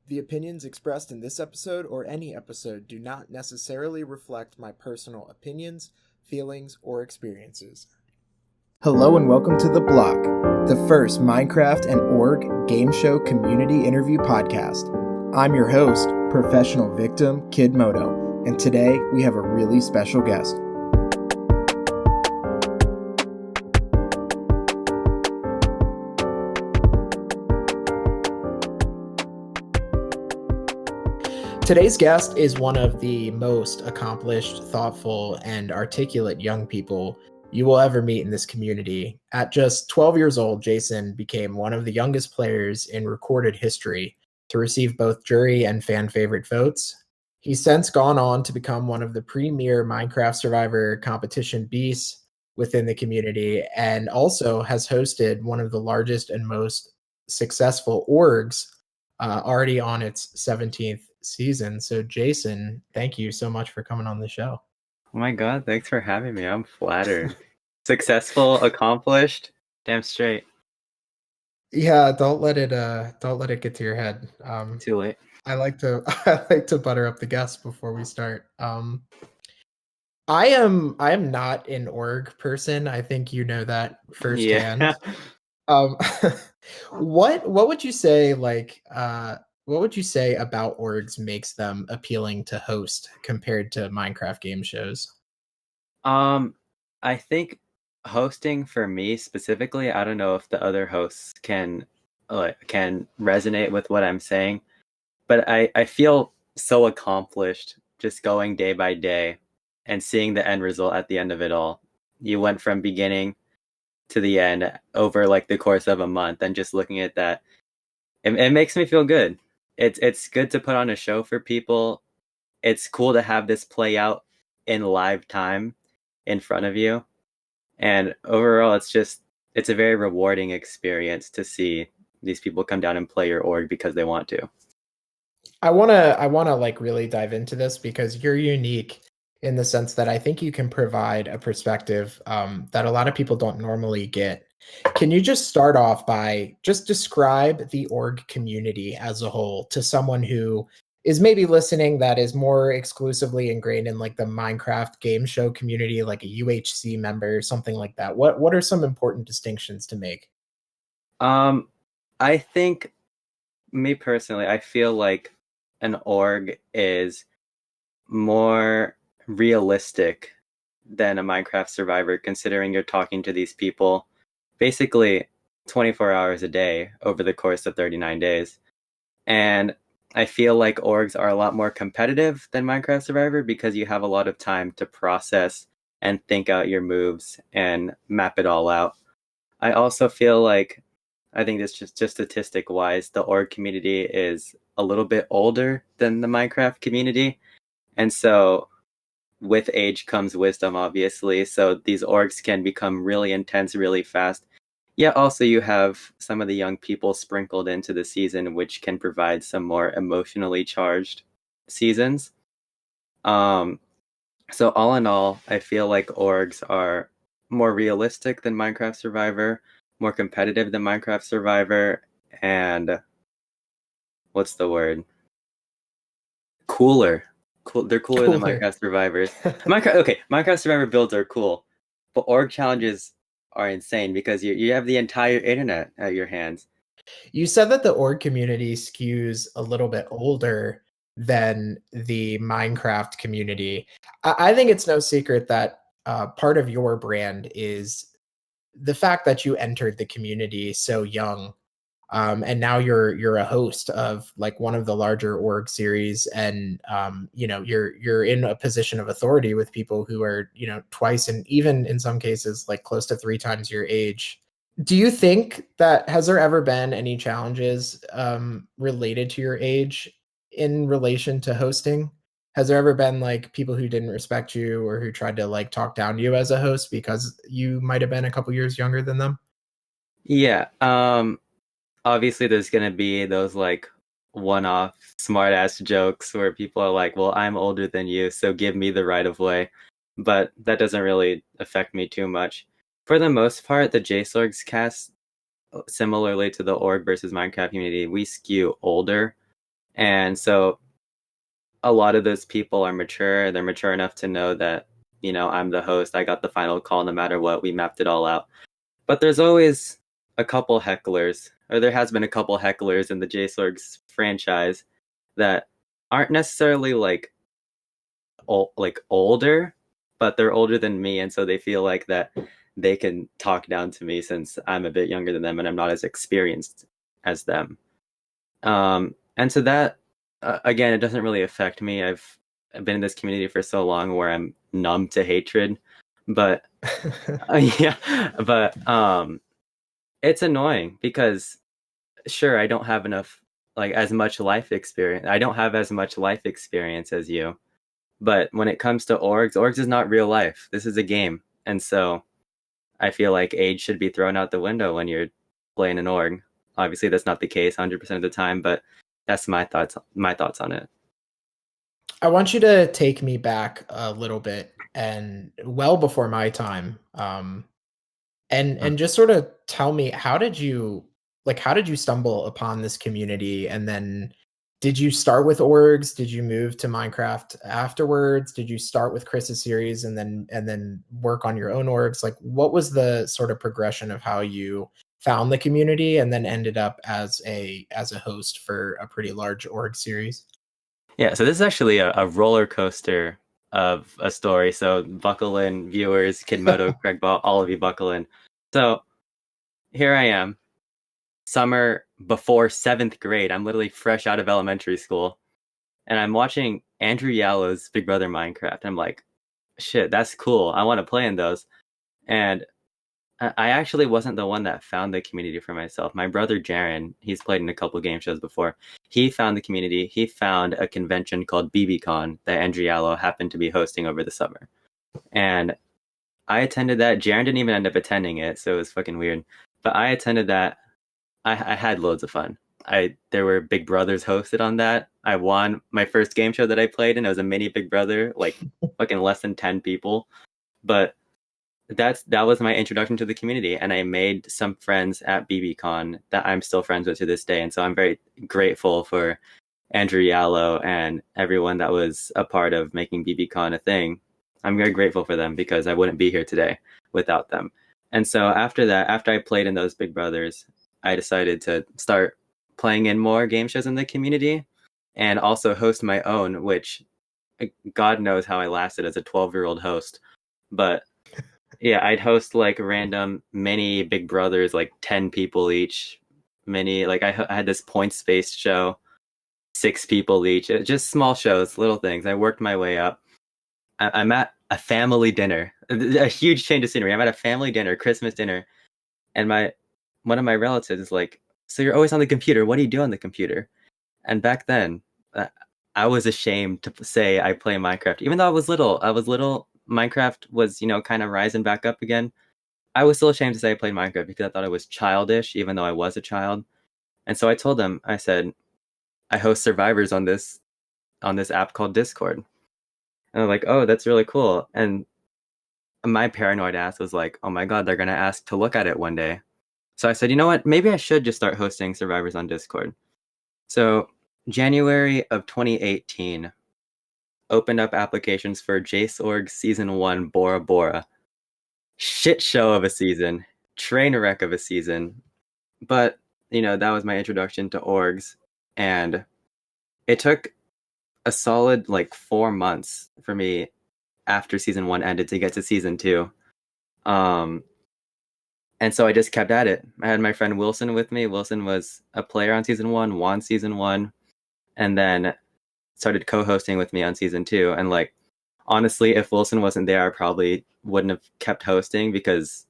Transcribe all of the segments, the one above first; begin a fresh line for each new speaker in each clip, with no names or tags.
The opinions expressed in this episode or any episode do not necessarily reflect my personal opinions, feelings, or experiences. Hello and welcome to The Block, the first Minecraft and org game show community interview podcast. I'm your host, professional victim Kid Moto, and today we have a really special guest. Today's guest is one of the most accomplished, thoughtful, and articulate young people you will ever meet in this community. At just 12 years old, Jaison became one of the youngest players in recorded history to receive both jury and fan favorite votes. He's since gone on to become one of the premier Minecraft Survivor competition beasts within the community, and also has hosted one of the largest and most successful orgs already on its 17th season. So Jaison, thank you so much for coming on the show.
Oh my god, thanks for having me. I'm flattered. Successful, accomplished, damn straight.
Yeah, don't let it get to your head.
Too late.
I like to butter up the guests before we start. I am not an org person. I think you know that firsthand.
Yeah.
What would you say what would you say about orgs makes them appealing to host compared to Minecraft game shows?
I think hosting for me specifically, I don't know if the other hosts can resonate with what I'm saying, but I feel so accomplished just going day by day and seeing the end result at the end of it all. You went from beginning to the end over like the course of a month, and just looking at that, it makes me feel good. It's good to put on a show for people. It's cool to have this play out in live time in front of you. And overall, it's a very rewarding experience to see these people come down and play your org because they want to.
I wanna like really dive into this because you're unique in the sense that I think you can provide a perspective that a lot of people don't normally get. Can you just start off by just describe the org community as a whole to someone who is maybe listening that is more exclusively ingrained in like the Minecraft game show community, like a UHC member, something like that? What are some important distinctions to make?
I think, me personally, I feel like an org is more realistic than a Minecraft survivor, considering you're talking to these people basically 24 hours a day over the course of 39 days. And I feel like orgs are a lot more competitive than Minecraft Survivor because you have a lot of time to process and think out your moves and map it all out. I also feel like, I think this just statistic wise, the org community is a little bit older than the Minecraft community. And so with age comes wisdom, obviously. So these orgs can become really intense really fast. Yeah, also you have some of the young people sprinkled into the season, which can provide some more emotionally charged seasons. So all in all, I feel like orgs are more realistic than Minecraft Survivor, more competitive than Minecraft Survivor, and what's the word? Cooler. They're cooler than Minecraft Survivors. Minecraft Survivor builds are cool, but org challenges are insane because you have the entire internet at your hands.
You said that the org community skews a little bit older than the Minecraft community. I think it's no secret that part of your brand is the fact that you entered the community so young, and now you're a host of like one of the larger org series, and you're in a position of authority with people who are twice and even in some cases like close to three times your age. Do you think that has there ever been any challenges related to your age in relation to hosting? Has there ever been like people who didn't respect you or who tried to like talk down to you as a host because you might have been a couple years younger than them?
Yeah. Obviously there's gonna be those like one-off smart-ass jokes where people are like, well, I'm older than you, so give me the right of way. But that doesn't really affect me too much. For the most part, the jaisorgs cast, similarly to the org versus Minecraft community, we skew older. And so a lot of those people are mature. They're mature enough to know that, I'm the host. I got the final call no matter what. We mapped it all out. But there's always a couple hecklers, or there has been a couple hecklers in the jaisorgs franchise that aren't necessarily like older, but they're older than me, and so they feel like that they can talk down to me since I'm a bit younger than them and I'm not as experienced as them. And so that again, it doesn't really affect me. I've been in this community for so long where I'm numb to hatred, but yeah, but it's annoying because sure, I don't have enough like as much life experience. I don't have as much life experience as you. But when it comes to orgs is not real life. This is a game. And so I feel like age should be thrown out the window when you're playing an org. Obviously that's not the case 100% of the time, but that's my thoughts on it.
I want you to take me back a little bit and well before my time. And just sort of tell me, how did you stumble upon this community? And then did you start with orgs? Did you move to Minecraft afterwards? Did you start with Chris's series and then work on your own orgs? Like, what was the sort of progression of how you found the community and then ended up as a host for a pretty large org series?
Yeah, so this is actually a roller coaster of a story. So buckle in, viewers, Kidmodo, Craig Ball, all of you buckle in. So here I am, summer before 7th grade. I'm literally fresh out of elementary school. And I'm watching Andrew Yallow's Big Brother Minecraft. I'm like, shit, that's cool. I want to play in those. And I actually wasn't the one that found the community for myself. My brother Jaron, he's played in a couple game shows before. He found the community. He found a convention called BBCon that Andrew Yallow happened to be hosting over the summer. And I attended that. Jaron didn't even end up attending it, so it was fucking weird. But I attended that. I had loads of fun. There were Big Brothers hosted on that. I won my first game show that I played in. It was a mini Big Brother, like fucking less than 10 people. But that was my introduction to the community, and I made some friends at BBCon that I'm still friends with to this day. And so I'm very grateful for Andrew Yallow and everyone that was a part of making BBCon a thing. I'm very grateful for them because I wouldn't be here today without them. And so after that, after I played in those Big Brothers, I decided to start playing in more game shows in the community and also host my own, which God knows how I lasted as a 12-year-old host. But yeah, I'd host like random mini Big Brothers, like 10 people each. Mini, like I had this points-based show, 6 people each. Just small shows, little things. I worked my way up. I'm at a family dinner, a huge change of scenery. I'm at a family dinner, Christmas dinner, and one of my relatives is like, "So you're always on the computer? What do you do on the computer?" And back then, I was ashamed to say I play Minecraft, even though I was little. Minecraft was, kind of rising back up again. I was still ashamed to say I played Minecraft because I thought it was childish, even though I was a child. And so I told them, I said, I host survivors on this app called Discord. And they're like, oh, that's really cool. And my paranoid ass was like, oh my God, they're going to ask to look at it one day. So I said, you know what? Maybe I should just start hosting survivors on Discord. So January of 2018, opened up applications for jaisorgs Season 1 Bora Bora. Shit show of a season, train wreck of a season. But, that was my introduction to orgs. And it took a solid, 4 months for me after Season 1 ended to get to Season 2. And so I just kept at it. I had my friend Wilson with me. Wilson was a player on Season 1, won Season 1, and then started co-hosting with me on Season 2. And, honestly, if Wilson wasn't there, I probably wouldn't have kept hosting because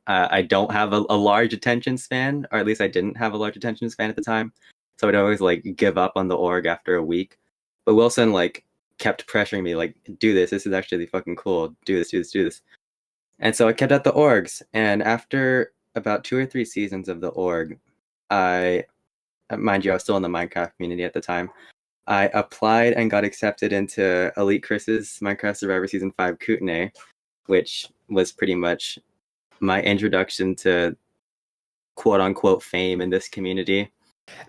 I don't have a large attention span, or at least I didn't have a large attention span at the time. So I'd always give up on the org after a week. But Wilson kept pressuring me, do this. This is actually fucking cool. Do this, do this, do this. And so I kept at the orgs. And after about 2 or 3 seasons of the org, mind you, I was still in the Minecraft community at the time. I applied and got accepted into Elite Chris's Minecraft Survivor Season 5 Kootenai, which was pretty much my introduction to quote-unquote fame in this community.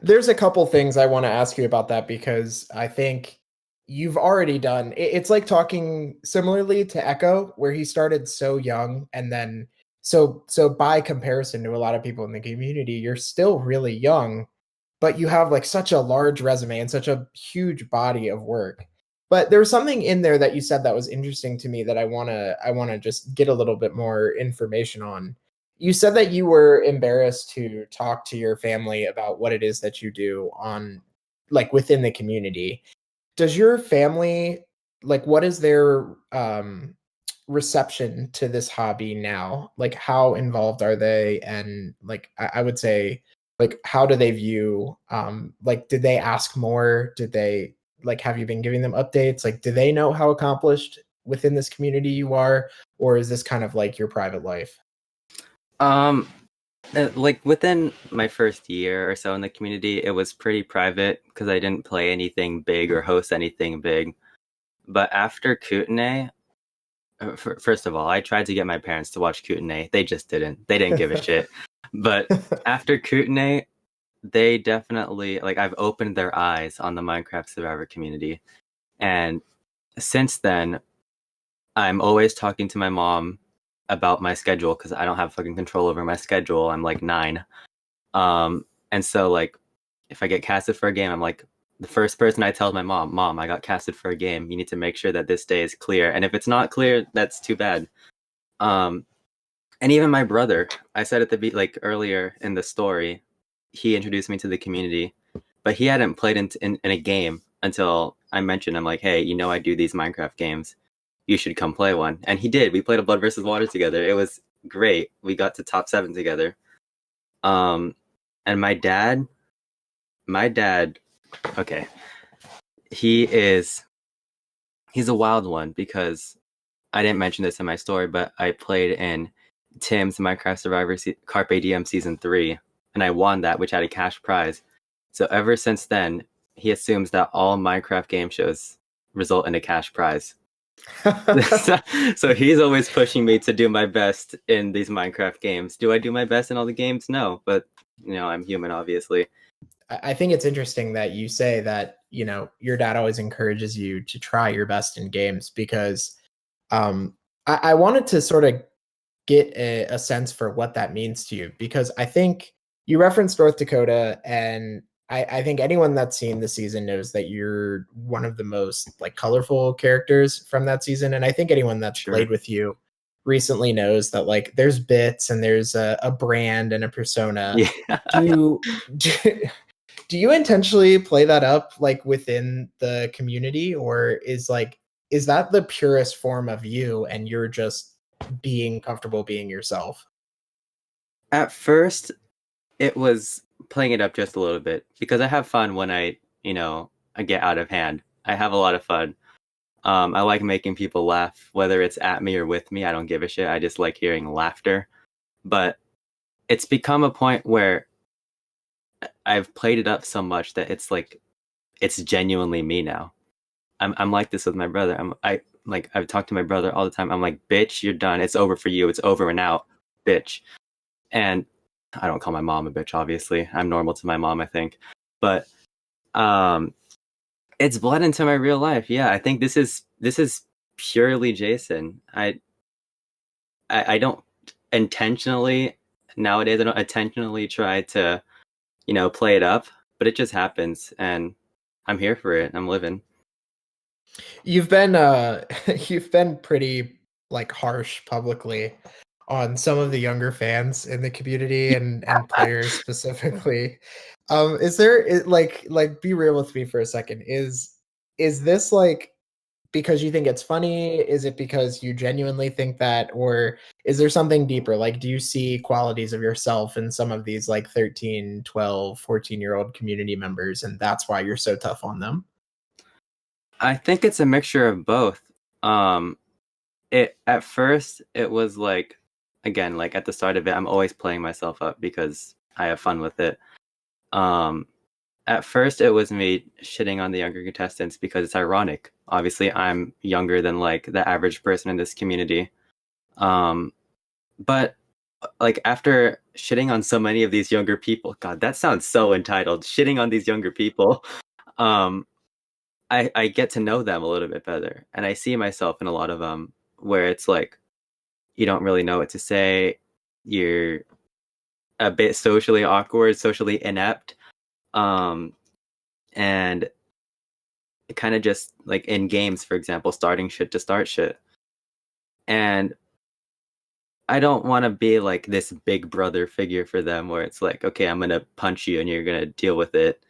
There's a couple things I want to ask you about that because I think you've already done it's like talking similarly to Echo, where he started so young and then so by comparison to a lot of people in the community, you're still really young, but you have like such a large resume and such a huge body of work. But there was something in there that you said that was interesting to me that I want to just get a little bit more information on. You said that you were embarrassed to talk to your family about what it is that you do on like within the community. Does your family like what is their reception to this hobby now? Like how involved are they? And like I would say like how do they view like did they ask more? Did they like have you been giving them updates? Like do they know how accomplished within this community you are? Or is this kind of like your private life?
Um, like within my first year or so in the community, it was pretty private because I didn't play anything big or host anything big. But after Kootenai, first of all, I tried to get my parents to watch Kootenai. They just didn't. They didn't give a shit. But after Kootenai, they definitely like I've opened their eyes on the Minecraft Survivor community. And since then, I'm always talking to my mom about my schedule because I don't have fucking control over my schedule. I'm like 9. And so like if I get casted for a game, I'm like the first person I tell is my mom, Mom, I got casted for a game. You need to make sure that this day is clear. And if it's not clear, that's too bad. Um, and even my brother, I said at the like earlier in the story, he introduced me to the community, but he hadn't played in a game until I mentioned I'm like, hey, you know I do these Minecraft games. You should come play one. And he did. We played a Blood versus Water together. It was great. We got to top 7 together. And my dad, okay, he's a wild one because I didn't mention this in my story, but I played in Tim's Minecraft Survivor Carpe Diem Season 3, and I won that, which had a cash prize. So ever since then, he assumes that all Minecraft game shows result in a cash prize. So he's always pushing me to do my best in these Minecraft games. Do I do my best in all the games? No, but I'm human, obviously.
I think it's interesting that you say that, your dad always encourages you to try your best in games because I wanted to sort of get a sense for what that means to you because I think you referenced North Dakota and I think anyone that's seen the season knows that you're one of the most like colorful characters from that season. And I think anyone that's played with you recently knows that like there's bits and there's a brand and a persona.
Yeah.
Do you intentionally play that up like within the community or is that the purest form of you and you're just being comfortable being yourself?
At first, it was playing it up just a little bit because I have fun when I get out of hand. I have a lot of fun. I like making people laugh, whether it's at me or with me. I don't give a shit. I just like hearing laughter. But it's become a point where I've played it up so much that it's like it's genuinely me now. I'm like this with my brother. I've talked to my brother all the time. I'm like, bitch, you're done. It's over for you. It's over and out, bitch. And I don't call my mom a bitch, obviously. I'm normal to my mom, I think. But it's bled into my real life. Yeah, I think this is purely Jaison. I don't intentionally nowadays I don't intentionally try to, play it up, but it just happens and I'm here for it. I'm living.
You've been you've been pretty like harsh publicly on some of the younger fans in the community and players specifically. Is there like be real with me for a second. Is this like because you think it's funny? Is it because you genuinely think that or is there something deeper? Like do you see qualities of yourself in some of these like 13, 12, 14-year-old community members and that's why you're so tough on them?
I think it's a mixture of both. It at first it was like again, like at the start of it, I'm always playing myself up because I have fun with it. At first it was me shitting on the younger contestants because it's ironic. Obviously, I'm younger than like the average person in this community. But like after shitting on so many of these younger people, God, that sounds so entitled. Shitting on these younger people, um, I get to know them a little bit better, and I see myself in a lot of them where it's like you don't really know what to say. You're a bit socially awkward, socially inept, um, and kind of just like in games, for example, starting shit to start shit. And I don't want to be like this big brother figure for them where it's like, okay, I'm gonna punch you and you're gonna deal with it.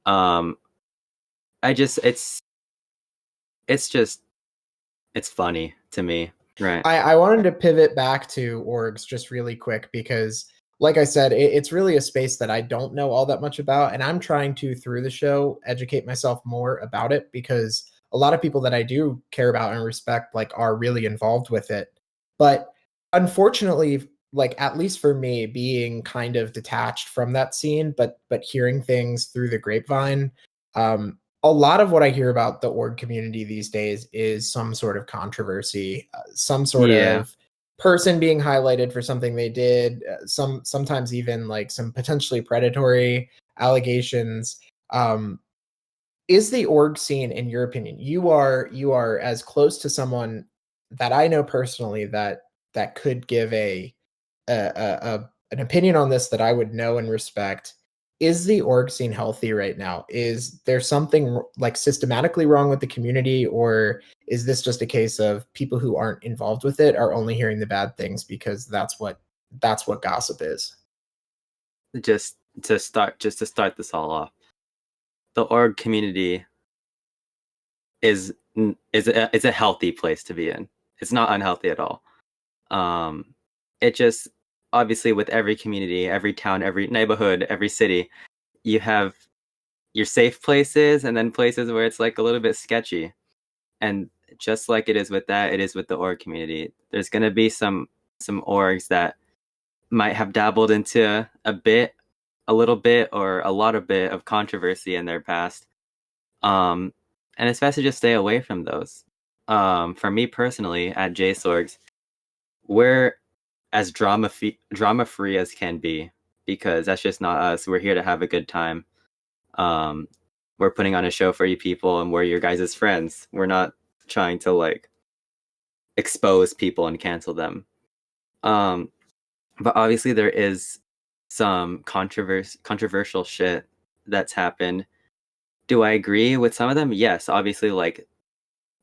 Um, I just it's just it's funny to me, right?
I wanted to pivot back to orgs just really quick because, like I said, it's really a space that I don't know all that much about. And I'm trying to, through the show, educate myself more about it because a lot of people that I do care about and respect, like, are really involved with it. But unfortunately, like, at least for me, being kind of detached from that scene, but hearing things through the grapevine, a lot of what I hear about the org community these days is some sort of controversy, some sort
Yeah,
of person being highlighted for something they did, sometimes even like some potentially predatory allegations. Is the org scene, in your opinion, you are as close to someone that I know personally that could give an opinion on this that I would know and respect. Is the org scene healthy right now? Is there something like systematically wrong with the community, or is this just a case of people who aren't involved with it are only hearing the bad things because that's what gossip is?
just to start this all off, the org community is is a healthy place to be in. It's not unhealthy at all. Um, it just obviously with every community, every town, every neighborhood, every city, you have your safe places and then places where it's like a little bit sketchy. And just like it is with that, it is with the org community. There's gonna be some orgs that might have dabbled into a little bit, or a lot of bit of controversy in their past. Um, and it's best to just stay away from those. For me personally, at jaisorgs, we're as drama free as can be because that's just not us. We're here to have a good time. Um, we're putting on a show for you people, and we're your guys' friends. We're not trying to like expose people and cancel them. Um, but obviously there is some controversial shit that's happened. Do I agree with some of them? Yes, obviously, like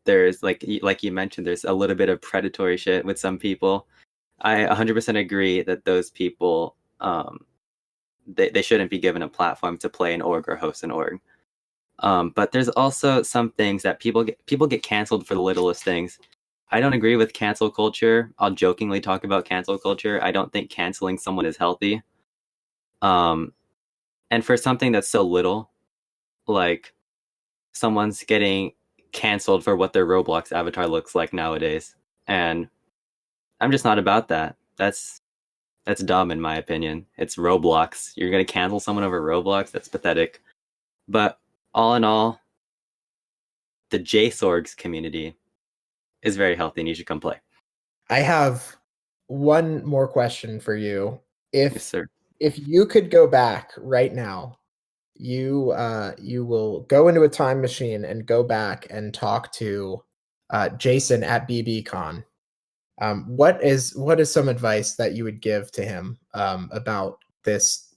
there's like you mentioned, there's a little bit of predatory shit with some people. I 100% agree that those people they shouldn't be given a platform to play an org or host an org. But there's also some things that people get canceled for the littlest things. I don't agree with cancel culture. I'll jokingly talk about cancel culture. I don't think canceling someone is healthy. Um, and for something that's so little, like someone's getting canceled for what their Roblox avatar looks like nowadays, and I'm just not about that. That's dumb in my opinion. It's Roblox. You're gonna cancel someone over Roblox? That's pathetic. But all in all, the jaisorgs community is very healthy, and you should come play.
I have one more question for you.
Yes,
If
sir.
if you could go back right now, you will go into a time machine and go back and talk to Jaison at BBCon. What is some advice that you would give to him about this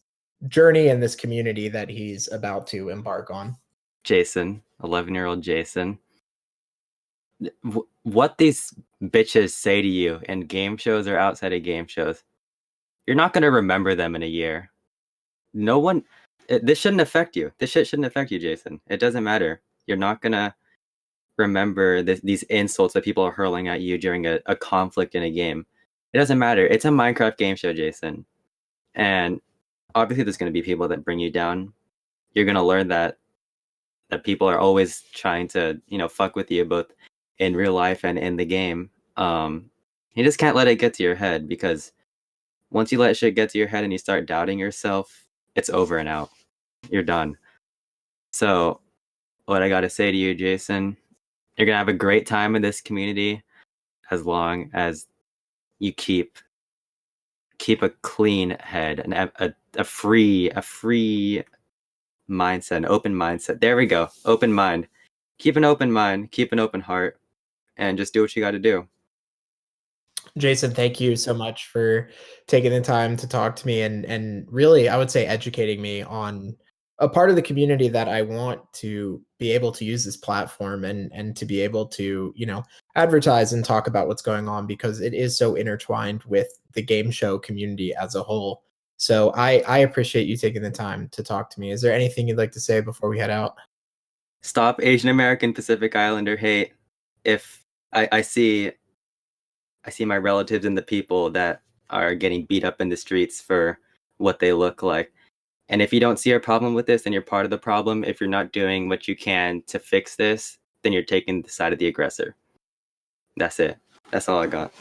journey and this community that he's about to embark on?
Jaison, 11-year-old Jaison. What these bitches say to you in game shows or outside of game shows, you're not gonna remember them in a year. No one. This shouldn't affect you. This shit shouldn't affect you, Jaison. It doesn't matter. You're not gonna remember these insults that people are hurling at you during a conflict in a game. It doesn't matter. It's a Minecraft game show, Jaison. And obviously, there's gonna be people that bring you down. You're gonna learn that people are always trying to fuck with you both in real life and in the game. You just can't let it get to your head, because once you let shit get to your head and you start doubting yourself, it's over and out. You're done. So what I gotta say to you, Jaison, you're gonna have a great time in this community as long as you keep keep a clean head and a free mindset, an open mindset. There we go. Open mind. Keep an open mind, keep an open heart, and just do what you got to do.
Jaison, thank you so much for taking the time to talk to me and really, I would say, educating me on a part of the community that I want to be able to use this platform and to be able to, advertise and talk about what's going on, because it is so intertwined with the game show community as a whole. So I appreciate you taking the time to talk to me. Is there anything you'd like to say before we head out?
Stop Asian American Pacific Islander hate. If I see my relatives and the people that are getting beat up in the streets for what they look like. And if you don't see a problem with this, then you're part of the problem. If you're not doing what you can to fix this, then you're taking the side of the aggressor. That's it. That's all I got.